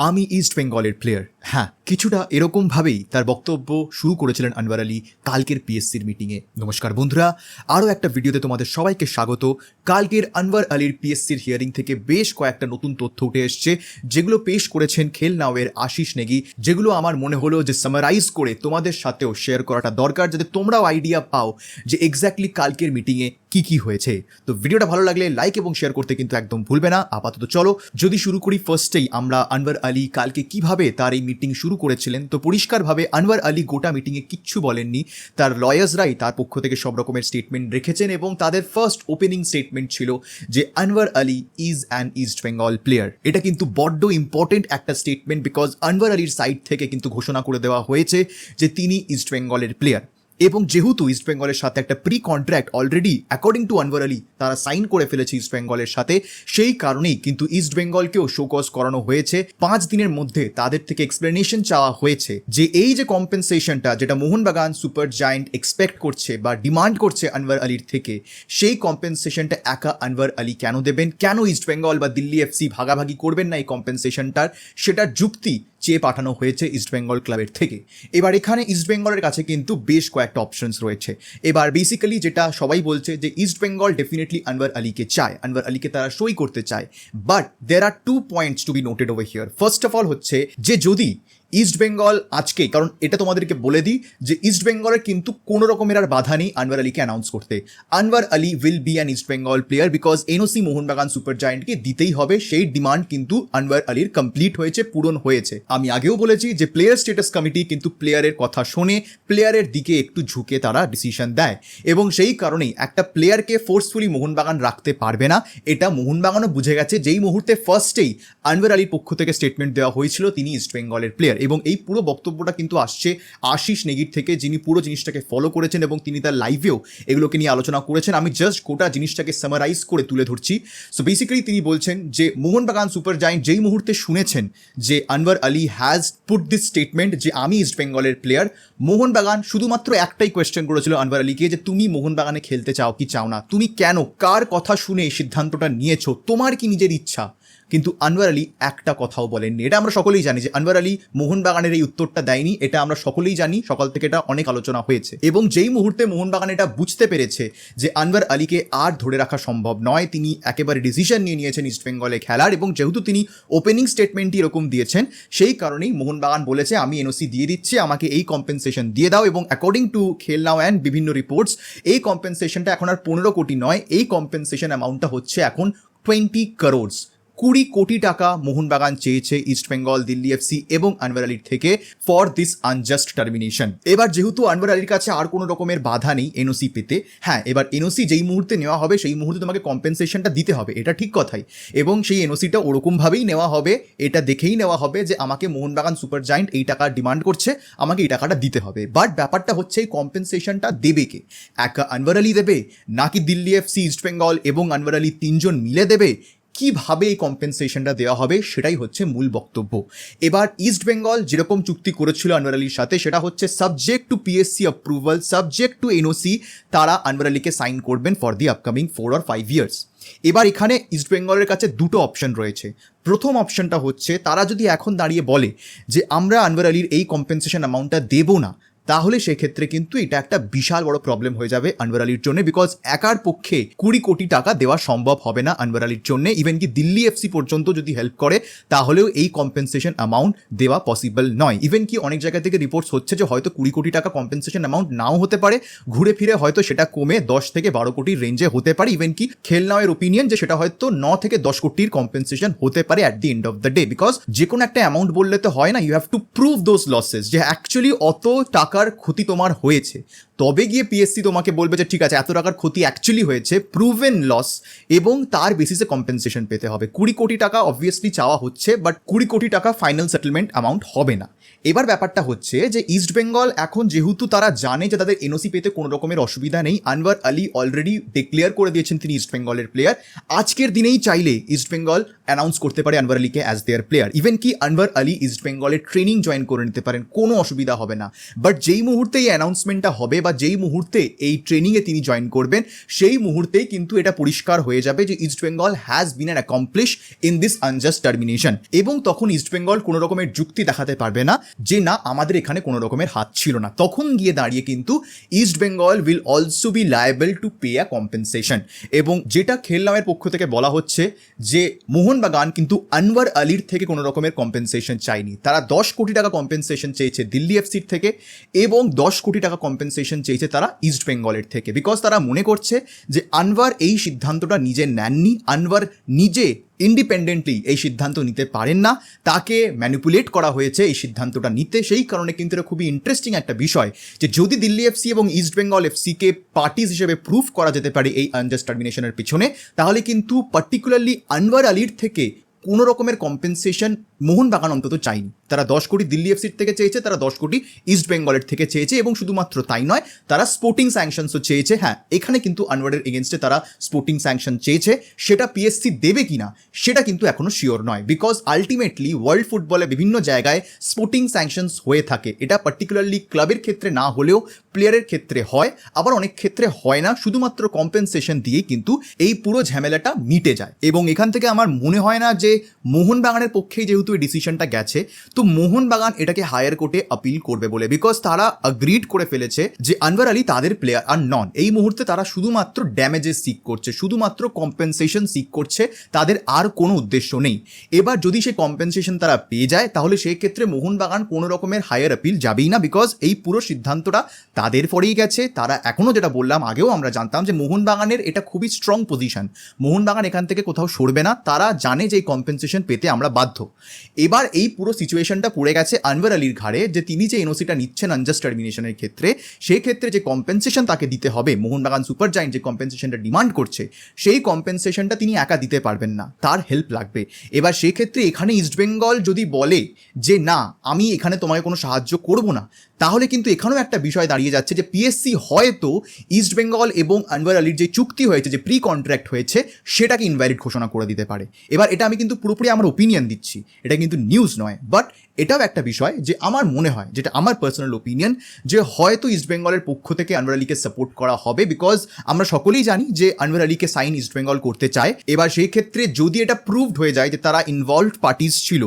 আমি ইস্ট বেঙ্গলের প্লেয়ার। হ্যাঁ, কিছুটা এরকমভাবেই তার বক্তব্য শুরু করেছিলেন আনওয়ার আলী কালকের পিএসসির মিটিংয়ে। নমস্কার বন্ধুরা, আরও একটা ভিডিওতে তোমাদের সবাইকে স্বাগত। কালকের আনওয়ার আলীর পিএসসির হিয়ারিং থেকে বেশ কয়েকটা নতুন তথ্য উঠে এসছে, যেগুলো পেশ করেছেন খেল নাওয়ের আশিস নেগি, যেগুলো আমার মনে হলো যে সামারাইজ করে তোমাদের সাথেও শেয়ার করাটা দরকার, যাতে তোমরাও আইডিয়া পাও যে এক্স্যাক্টলি কালকের মিটিংয়ে কি হয়েছে। তো ভিডিওটা ভালো লাগলে লাইক এবং শেয়ার করতে কিন্তু একদম ভুলবে না। আপাতত চলো যদি শুরু করি। ফার্স্টেই আমরা আনওয়ার আলী কালকে কিভাবে তার এই মিটিং শুরু করেছিলেন। তো পরিষ্কারভাবে আনওয়ার আলী গোটা মিটিংয়ে কিচ্ছু বলেননি, তার লয়ার্সরাই তার পক্ষ থেকে সব রকমের স্টেটমেন্ট রেখেছেন এবং তাদের ফার্স্ট ওপেনিং স্টেটমেন্ট ছিল যে Anwar Ali is an East Bengal player. এটা কিন্তু বড্ড ইম্পর্টেন্ট একটা স্টেটমেন্ট, বিকজ আনওয়ার আলীর সাইড থেকে কিন্তু ঘোষণা করে দেওয়া হয়েছে যে তিনি ইস্ট বেঙ্গলের প্লেয়ার, এবং যেহেতু ইস্ট বেঙ্গলের সাথে একটা pre contract already according to Anwar Ali তারা সাইন করে ফেলেছে ইস্ট বেঙ্গলের সাথে, সেই কারণেই কিন্তু ইস্ট বেঙ্গলকেও শোকজ করানো হয়েছে। 5 দিনের মধ্যে তাদের থেকে এক্সপ্লেনেশন চাওয়া হয়েছে যে এই যে কম্পেনসেশনটা যেটা মোহনবাগান সুপার জায়ান্ট এক্সপেক্ট করছে বা ডিমান্ড করছে আনওয়ার আলীর থেকে, সেই কম্পেনসেশনটা একা আনওয়ার আলী কেন দেবেন, কেন ইস্ট বেঙ্গল বা দিল্লি এফসি ভাগাভাগি করবেন না এই কম্পেনসেশনটার, সেটার যুক্তি চেয়ে পাঠানো হয়েছে ইস্ট বেঙ্গল ক্লাবের থেকে। এবার এখানে ইস্ট বেঙ্গলের কাছে কিন্তু বেশ কয়েকটা অপশনস রয়েছে। এবার বেসিক্যালি যেটা সবাই বলছে যে ইস্ট বেঙ্গল ডেফিনেটলি আনওয়ার আলীকে চায়, আনওয়ার আলীকে তারা সই করতে চায়, but there are 2 points to be noted over here. First of all হচ্ছে যে যদি ইস্ট বেঙ্গল আজকে, কারণ এটা তোমাদেরকে বলে দিই যে ইস্ট বেঙ্গলের কিন্তু কোনো রকমের আর বাধা নেই আনওয়ার আলীকে অ্যানাউন্স করতে। Anwar Ali will be an East Bengal player because NOC Mohun Bagan super জায়ান্টকে দিতেই হবে, সেই ডিমান্ড কিন্তু আনওয়ার আলীর কমপ্লিট হয়েছে, পূরণ হয়েছে। আমি আগেও বলেছি যে প্লেয়ার স্ট্যাটাস কমিটি কিন্তু প্লেয়ারের কথা শোনে, প্লেয়ারের দিকে একটু ঝুঁকে তারা ডিসিশন দেয়, এবং সেই কারণেই একটা প্লেয়ারকে ফোর্সফুলি মোহনবাগান রাখতে পারবে না। এটা মোহনবাগানও বুঝে গেছে যেই মুহূর্তে ফার্স্টেই আনওয়ার আলীর পক্ষ থেকে স্টেটমেন্ট দেওয়া হয়েছিল তিনি ইস্ট বেঙ্গলের প্লেয়ার। এবং এই পুরো বক্তব্যটা কিন্তু আসছে আশিস নেগির থেকে, যিনি পুরো জিনিসটাকে ফলো করেছেন এবং তিনি তার লাইভেও এগুলোকে নিয়ে আলোচনা করেছেন। আমি জাস্ট গোটা জিনিসটাকে সামারাইজ করে তুলে ধরছি। সো বেসিক্যালি তিনি বলছেন যে মোহনবাগান সুপার জায়ান্ট যেই মুহূর্তে শুনেছেন যে Anwar Ali has put this statement যে আমি ইস্ট বেঙ্গলের প্লেয়ার, মোহনবাগান শুধুমাত্র একটাই কোয়েশ্চেন করেছিল আনওয়ার আলীকে যে তুমি মোহনবাগানে খেলতে চাও কি চাও না, তুমি কেন, কার কথা শুনে এই সিদ্ধান্তটা নিয়েছো, তোমার কি নিজের ইচ্ছা। কিন্তু আনওয়ার আলী একটা কথাও বলেননি। এটা আমরা সকলেই জানি যে আনওয়ার আলী মোহনবাগানের এই উত্তরটা দেয়নি, এটা আমরা সকলেই জানি, সকাল থেকে এটা অনেক আলোচনা হয়েছে। এবং যেই মুহূর্তে মোহনবাগান এটা বুঝতে পেরেছে যে আনওয়ার আলীকে আর ধরে রাখা সম্ভব নয়, তিনি একেবারে ডিসিশন নিয়ে নিয়েছেন ইস্ট বেঙ্গলে খেলার, এবং যেহেতু তিনি ওপেনিং স্টেটমেন্টই এরকম দিয়েছেন, সেই কারণেই মোহনবাগান বলেছে আমি এনওসি দিয়ে দিচ্ছি, আমাকে এই কম্পেনসেশন দিয়ে দাও। এবং অ্যাকর্ডিং টু খেল নাও অ্যান্ড বিভিন্ন রিপোর্টস, এই কম্পেনসেশনটা এখন আর 15 কোটি নয়, এই কম্পেনসেশন অ্যামাউন্টটা হচ্ছে এখন 20 crores। 20 কোটি টাকা মোহনবাগান চেয়েছে ইস্ট বেঙ্গল, দিল্লি এফসি এবং আনওয়ার আলীর থেকে ফর দিস আনজাস্ট টার্মিনেশন। এবার যেহেতু আনওয়ার আলীর কাছে আর কোনো রকমের বাধা নেই এনওসি পেতে, হ্যাঁ এবার এনওসি যেই মুহূর্তে নেওয়া হবে সেই মুহূর্তে তোমাকে কম্পেনসেশনটা দিতে হবে, এটা ঠিক কথাই, এবং সেই এনওসিটা ওরকমভাবেই নেওয়া হবে, এটা দেখেই নেওয়া হবে যে আমাকে মোহনবাগান সুপার জায়ান্ট এই টাকা ডিমান্ড করছে, আমাকে এই টাকাটা দিতে হবে। বাট ব্যাপারটা হচ্ছে এই কম্পেনসেশনটা দেবে কে, একা আনওয়ার আলী দেবে নাকি দিল্লি এফসি, ইস্ট বেঙ্গল এবং আনওয়ার আলী 3 জন মিলে দেবে, কিভাবে এই কম্পেনসেশনটা দেওয়া হবে সেটাই হচ্ছে মূল বক্তব্য। এবার ইস্ট বেঙ্গল যেরকম চুক্তি করেছিল আনওয়ার আলীর সাথে, সেটা হচ্ছে subject to PSC approval, subject to NOC, তারা আনওয়ার আলীকে সাইন করবেন for the upcoming 4 or 5 years। এবার এখানে ইস্ট বেঙ্গলের কাছে দুটো অপশন রয়েছে। প্রথম অপশনটা হচ্ছে তারা যদি এখন দাঁড়িয়ে বলে যে আমরা আনওয়ার আলীর এই কম্পেনসেশন অ্যামাউন্টটা দেবো না, তাহলে সেক্ষেত্রে কিন্তু এটা একটা বিশাল বড় প্রবলেম হয়ে যাবে আনওয়ার আলীর জন্য, বিকজ একার পক্ষে 20 কোটি টাকা দেওয়া সম্ভব হবে না আনওয়ার আলীর জন্য। ইভেন কি দিল্লি এফসি পর্যন্ত যদি হেল্প করে তাহলেও এই কম্পেনসেশন অ্যামাউন্ট দেওয়া পসিবল নয়। ইভেন কি অনেক জায়গা থেকে রিপোর্টস হচ্ছে যে হয়তো 20 কোটি টাকা কম্পেনসেশন অ্যামাউন্ট নাও হতে পারে, ঘুরে ফিরে হয়তো সেটা কমে 10 থেকে 12 কোটির রেঞ্জে হতে পারে। ইভেন কি খেল নাওয়ের ওপিনিয়ন যে সেটা হয়তো 9 থেকে 10 কোটির কম্পেনসেশন হতে পারে at the end of the day, because যে কোনো একটা অ্যামাউন্ট বললে তো হয় না, you have to prove those losses যে অ্যাকচুয়ালি অত টাকার ক্ষতি তোমার হয়েছে, তবে গিয়ে পিএসসি তোমাকে বলবে যে ঠিক আছে এত টাকার ক্ষতি অ্যাকচুয়ালি হয়েছে, প্রুভেন লস, এবং তার বেসিসে কম্পেনসেশন পেতে হবে। 20 কোটি টাকা অবভিয়াসলি চাওয়া হচ্ছে, বাট 20 কোটি টাকা ফাইনাল সেটেলমেন্ট অ্যামাউন্ট হবে না। এবার ব্যাপারটা হচ্ছে যে ইস্ট বেঙ্গল এখন যেহেতু তারা জানে যে তাদের এনওসি পেতে কোনো রকমের অসুবিধা নেই, আনওয়ার আলী অলরেডি ডিক্লেয়ার করে দিয়েছেন তিনি ইস্ট বেঙ্গলের প্লেয়ার, আজকের দিনেই চাইলে ইস্ট বেঙ্গল অ্যানাউন্স করতে পারে আনওয়ার আলীকে অ্যাজ দেয়ার প্লেয়ার। ইভেন কি আনওয়ার আলী ইস্ট বেঙ্গলের ট্রেনিং জয়েন করে নিতে পারেন, কোনো অসুবিধা হবে না। বাট যেই মুহূর্তে এই অ্যানাউন্সমেন্টটা হবে বা যেই মুহূর্তে এই ট্রেনিংয়ে তিনি জয়েন করবেন সেই মুহূর্তেই কিন্তু এটা পরিষ্কার হয়ে যাবে যে east Bengal has been an accomplish in this unjust termination, এবং তখন ইস্ট বেঙ্গল কোনো রকমের যুক্তি দেখাতে পারবে না যে না আমাদের এখানে কোনো রকমের হাত ছিল না। তখন গিয়ে দাঁড়িয়ে কিন্তু east Bengal will also be liable to pay a compensation. এবং যেটা খেলনামের পক্ষ থেকে বলা হচ্ছে যে মোহনবাগান কিন্তু আনওয়ার আলীর থেকে কোনো রকমের কম্পেনসেশন চায়নি, তারা 10 কোটি টাকা কম্পেনসেশন চেয়েছে দিল্লি এফসির থেকে এবং 10 কোটি টাকা কম্পেনসেশন চেয়েছে তারা ইস্ট বেঙ্গলের থেকে, বিকজ তারা মনে করছে যে আনওয়ার এই সিদ্ধান্তটা নিজে নেননি, আনওয়ার নিজে ইন্ডিপেন্ডেন্টলি এই সিদ্ধান্ত নিতে পারেন না, তাকে ম্যানিপুলেট করা হয়েছে এই সিদ্ধান্তটা নিতে। সেই কারণে কিন্তু এটা খুবই ইন্টারেস্টিং একটা বিষয় যে যদি দিল্লি এফসি এবং ইস্ট বেঙ্গল এফসিকে পার্টিস হিসেবে প্রুফ করা যেতে পারে এই আনজাস্ট টার্মিনেশনের পিছনে, তাহলে কিন্তু পার্টিকুলারলি আনওয়ার আলীর থেকে কোনো রকমের কম্পেনসেশন মোহনবাগান অন্তত চাইনি। তারা 10 কোটি দিল্লি এফসির থেকে চেয়েছে, তারা 10 কোটি ইস্ট বেঙ্গলের থেকে চেয়েছে, এবং শুধুমাত্র তাই নয়, তারা স্পোর্টিং স্যাংশনসও চেয়েছে। হ্যাঁ, এখানে কিন্তু আনওয়ারের এগেনস্টে তারা স্পোর্টিং স্যাংশন চেয়েছে, সেটা পিএসসি দেবে কিনা সেটা কিন্তু এখনো শিওর নয়, বিকজ আলটিমেটলি ওয়ার্ল্ড ফুটবলে বিভিন্ন জায়গায় স্পোর্টিং স্যাংশনস হয়ে থাকে। এটা পার্টিকুলারলি ক্লাবের ক্ষেত্রে না হলেও প্লেয়ারের ক্ষেত্রে হয়, আবার অনেক ক্ষেত্রে হয় না, শুধুমাত্র কম্পেনসেশন দিয়েই কিন্তু এই পুরো ঝামেলাটা মিটে যায়। এবং এখান থেকে আমার মনে হয় না যে মোহনবাগানের পক্ষেই যেহেতু এই ডিসিশনটা গেছে, তো মোহনবাগান এটাকে হায়ার কোর্টে আপিল করবে বলে, বিকজ তারা অ্যাগ্রিড করে ফেলেছে যে আনওয়ার আলী তাদের প্লেয়ার আর নন। এই মুহূর্তে তারা শুধুমাত্র ড্যামেজেস সিক করছে, শুধুমাত্র কম্পেনসেশন সিক করছে, তাদের আর কোনো উদ্দেশ্য নেই। এবার যদি সেই কম্পেনসেশন তারা পেয়ে যায় তাহলে সেই ক্ষেত্রে মোহনবাগান কোনো রকমের হায়ার আপিল যাবেই না, বিকজ এই পুরো সিদ্ধান্তটা তাদের পরেই গেছে। তারা এখনও যেটা বললাম, আগেও আমরা জানতাম যে মোহনবাগানের এটা খুবই স্ট্রং পজিশন, মোহনবাগান এখান থেকে কোথাও সরবে না, তারা জানে যে এই কম্পেনসেশন পেতে আমরা বাধ্য। এবার এই পুরো সিচুয়েশনটা পড়ে গেছে আনওয়ার আলীর ঘাড়ে যে তিনি যে এনওসিটা নিচ্ছেন আনজাস্ট টার্মিনেশনের ক্ষেত্রে, সেই ক্ষেত্রে যে কম্পেনসেশন তাকে দিতে হবে, মোহনবাগান সুপার জায়েন্ট যে কম্পেনসেশনটা ডিমান্ড করছে সেই কম্পেনসেশনটা তিনি একা দিতে পারবেন না, তার হেল্প লাগবে। এবার সেই ক্ষেত্রে এখানে ইস্টবেঙ্গল যদি বলে যে না আমি এখানে তোমাকে কোনো সাহায্য করব না, তাহলে কিন্তু এখানেও একটা বিষয় দাঁড়িয়ে যাচ্ছে যে পিএসসি হয়তো ইস্টবেঙ্গল এবং আনওয়ার আলীর যে চুক্তি হয়েছে, যে প্রি কন্ট্রাক্ট হয়েছে, সেটাকে ইনভ্যালিড ঘোষণা করে দিতে পারে। এবার এটা আমি কিন্তু পুরোপুরি আমার ওপিনিয়ন দিচ্ছি, এটা কিন্তু নিউজ নয়, বাট এটাও একটা বিষয় যে আমার মনে হয়, যেটা আমার পার্সোনাল ওপিনিয়ন, যে হয়তো ইস্টবেঙ্গলের পক্ষ থেকে আনওয়ার আলীকে সাপোর্ট করা হবে, বিকজ আমরা সকলেই জানি যে আনওয়ার আলীকে সাইন ইস্টবেঙ্গল করতে চায়। এবার সেই ক্ষেত্রে যদি এটা প্রুভড হয়ে যায় যে তারা ইনভলভড পার্টিস ছিল,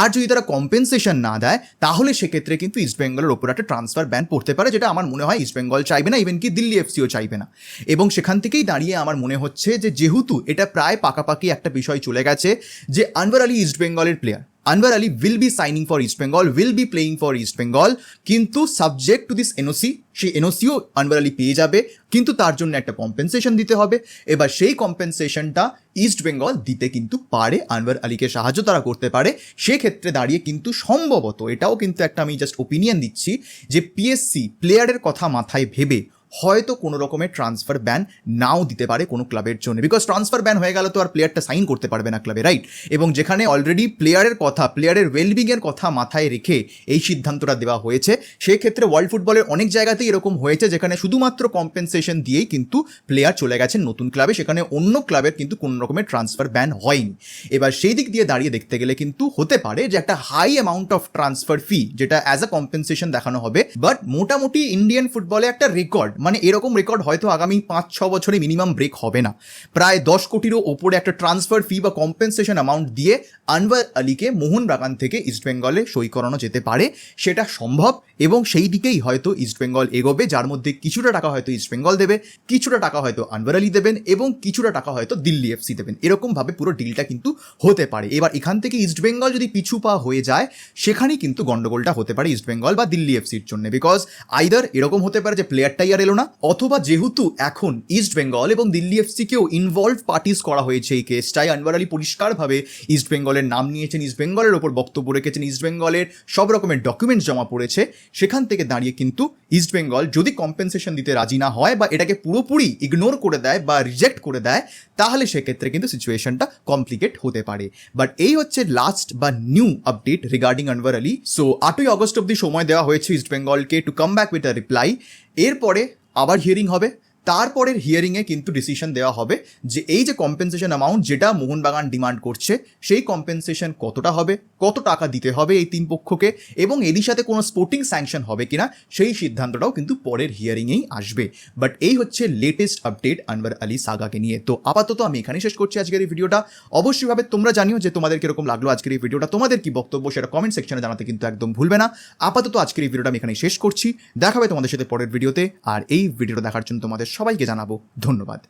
আর যদি তারা কম্পেনসেশন না দেয়, তাহলে সেক্ষেত্রে কিন্তু ইস্টবেঙ্গলের ওপর একটা ট্রান্সফার ব্যান পড়তে পারে, যেটা আমার মনে হয় ইস্টবেঙ্গল চাইবে না, ইভেন কি দিল্লি এফসিও চাইবে না। এবং সেখান থেকেই দাঁড়িয়ে আমার মনে হচ্ছে যে যেহেতু এটা প্রায় পাকাপাকি একটা বিষয় চলে গেছে যে আনওয়ার আলী ইস্টবেঙ্গলের player, Anwar Ali will be signing for East Bengal, will be playing for East Bengal, কিন্তু সাবজেক্ট টু দিস এনওসি, সেই এনওসিও আনওয়ার আলী পেয়ে যাবে, কিন্তু তার জন্য একটা কম্পেনসেশন দিতে হবে। এবার সেই কম্পেনসেশনটা ইস্ট বেঙ্গল দিতে কিন্তু পারে, আনওয়ার আলীকে সাহায্য তারা করতে পারে। সেক্ষেত্রে দাঁড়িয়ে কিন্তু সম্ভবত, এটাও কিন্তু একটা আমি জাস্ট ওপিনিয়ন দিচ্ছি, যে পিএসসি প্লেয়ারের কথা মাথায় ভেবে হয়তো কোনো রকমের ট্রান্সফার ব্যান নাও দিতে পারে কোনো ক্লাবের জন্য, বিকজ ট্রান্সফার ব্যান হয়ে গেল তো আর প্লেয়ারটা সাইন করতে পারবে না ক্লাবে, রাইট? এবং যেখানে অলরেডি প্লেয়ারের কথা, প্লেয়ারের ওয়েলবিংয়ের কথা মাথায় রেখে এই সিদ্ধান্তটা দেওয়া হয়েছে, সেক্ষেত্রে ওয়ার্ল্ড ফুটবলের অনেক জায়গাতেই এরকম হয়েছে যেখানে শুধুমাত্র কম্পেনসেশন দিয়েই কিন্তু প্লেয়ার চলে গেছেন নতুন ক্লাবে, সেখানে অন্য ক্লাবের কিন্তু কোনো রকমের ট্রান্সফার ব্যান হয়নি। এবার সেই দিক দিয়ে দাঁড়িয়ে দেখতে গেলে কিন্তু হতে পারে যে একটা high amount of transfer fee যেটা অ্যাজ আ কম্পেনসেশন দেখানো হবে, বাট মোটামুটি ইন্ডিয়ান ফুটবলে একটা রেকর্ড, মানে এরকম রেকর্ড হয়তো আগামী 5-6 বছরে মিনিমাম ব্রেক হবে না। প্রায় 10 কোটিরও ওপরে একটা ট্রান্সফার ফি বা কম্পেনসেশন অ্যামাউন্ট দিয়ে আনওয়ার আলীকে মোহনবাগান থেকে ইস্টবেঙ্গলে সই করানো যেতে পারে, সেটা সম্ভব। এবং সেই দিকেই হয়তো ইস্টবেঙ্গল এগোবে, যার মধ্যে কিছুটা টাকা হয়তো ইস্টবেঙ্গল দেবে, কিছুটা টাকা হয়তো আনওয়ার আলী দেবেন, এবং কিছুটা টাকা হয়তো দিল্লি এফসি দেবেন। এরকমভাবে পুরো ডিলটা কিন্তু হতে পারে। এবার এখান থেকে ইস্টবেঙ্গল যদি পিছু পা হয়ে যায়, সেখানেই কিন্তু গন্ডগোলটা হতে পারে ইস্টবেঙ্গল বা দিল্লি এফসির জন্য, বিকজ আইদার এরকম হতে পারে যে প্লেয়ারটাই আর এলো না, অথবা যেহেতু এখন ইস্টবেঙ্গল এবং দিল্লি এফসিকেও ইনভলভ পার্টিস করা হয়েছে এই কেসটাই, আনওয়ার আলী পরিষ্কারভাবে ইস্টবেঙ্গলের নাম নিয়েছেন, ইস্টবেঙ্গলের ওপর বক্তব্য রেখেছেন, ইস্টবেঙ্গলের সব রকমের ডকুমেন্টস জমা পড়েছে, সেখান থেকে দাঁড়িয়ে কিন্তু ইস্টবেঙ্গল যদি কম্পেনসেশন দিতে রাজি না হয় বা এটাকে পুরোপুরি ইগনোর করে দেয় বা রিজেক্ট করে দেয়, তাহলে সেক্ষেত্রে কিন্তু সিচুয়েশনটা কমপ্লিকেট হতে পারে। বাট এই হচ্ছে লাস্ট বা new update regarding Anwar Ali. So 8ই অগস্ট অব্দি সময় দেওয়া হয়েছে ইস্টবেঙ্গলকে to come back with a reply. এরপরে আবার হিয়ারিং হবে, তারপরের হিয়ারিংয়ে কিন্তু ডিসিশন দেওয়া হবে যে এই যে কম্পেনসেশন অ্যামাউন্ট যেটা মোহনবাগান ডিমান্ড করছে সেই কম্পেনসেশন কতটা হবে, কত টাকা দিতে হবে এই তিন পক্ষকে, এবং এরই সাথে কোনো স্পোর্টিং স্যাংশন হবে কিনা সেই সিদ্ধান্তটাও কিন্তু পরের হিয়ারিংয়েই আসবে। বাট এই হচ্ছে লেটেস্ট আপডেট আনওয়ার আলী সাগাকে নিয়ে। তো আপাতত আমি এখানেই শেষ করছি আজকের এই ভিডিওটা। অবশ্যইভাবে তোমরা জানিও যে তোমাদের কিরকম লাগলো আজকের এই ভিডিওটা, তোমাদের কি বক্তব্য সেটা কমেন্ট সেকশনে জানাতে কিন্তু একদম ভুলবে না। আপাতত আজকের এই ভিডিওটা আমি এখানেই শেষ করছি, দেখা হবে তোমাদের সাথে পরের ভিডিওতে। আর এই ভিডিওটা দেখার জন্য তোমাদের সবাইকে জানাবো ধন্যবাদ।